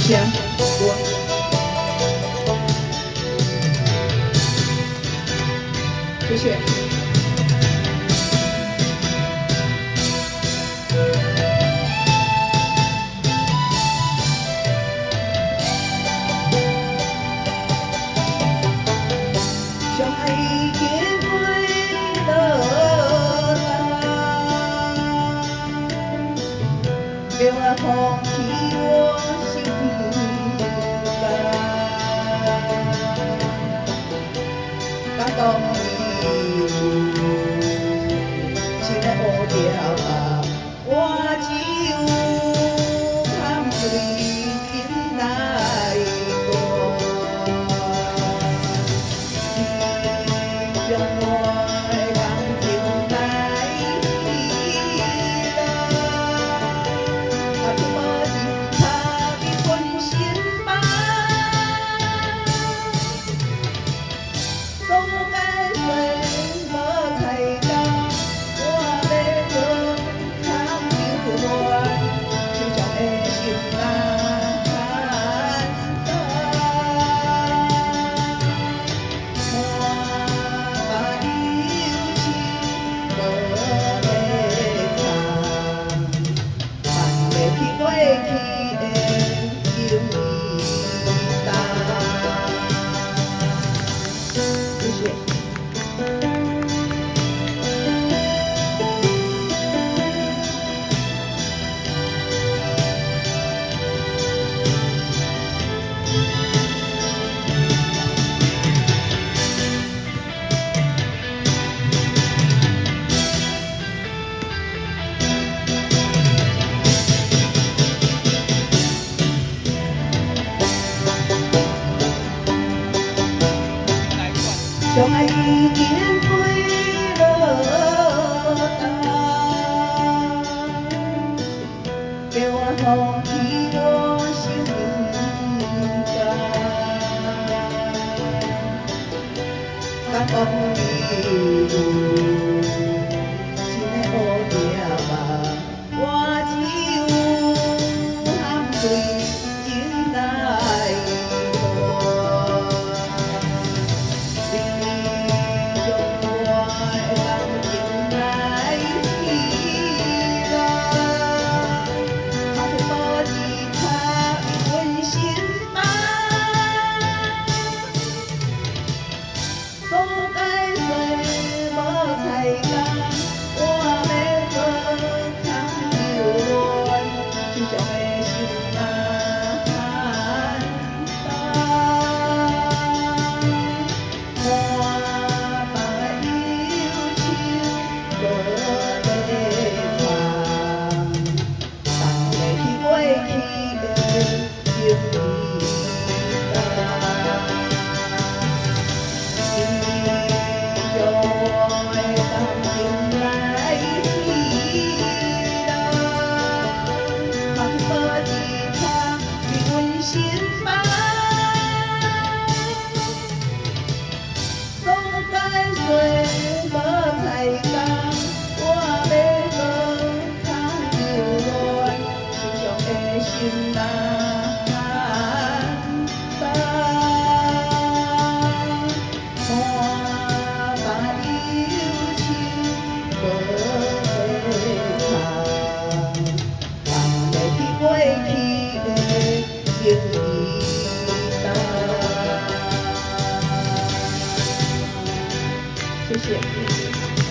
谢。谢谢。相爱结归了别我放弃我心肝感动你现在乌条吧我只有看对心来过将我的感情来了出无钱差你分心吧总该随无才干我要做康有乱就将的心难过去的经历谢谢。相爱已经归了别我放弃我心肝感动你心的乌条吧我只有含对心来谢谢。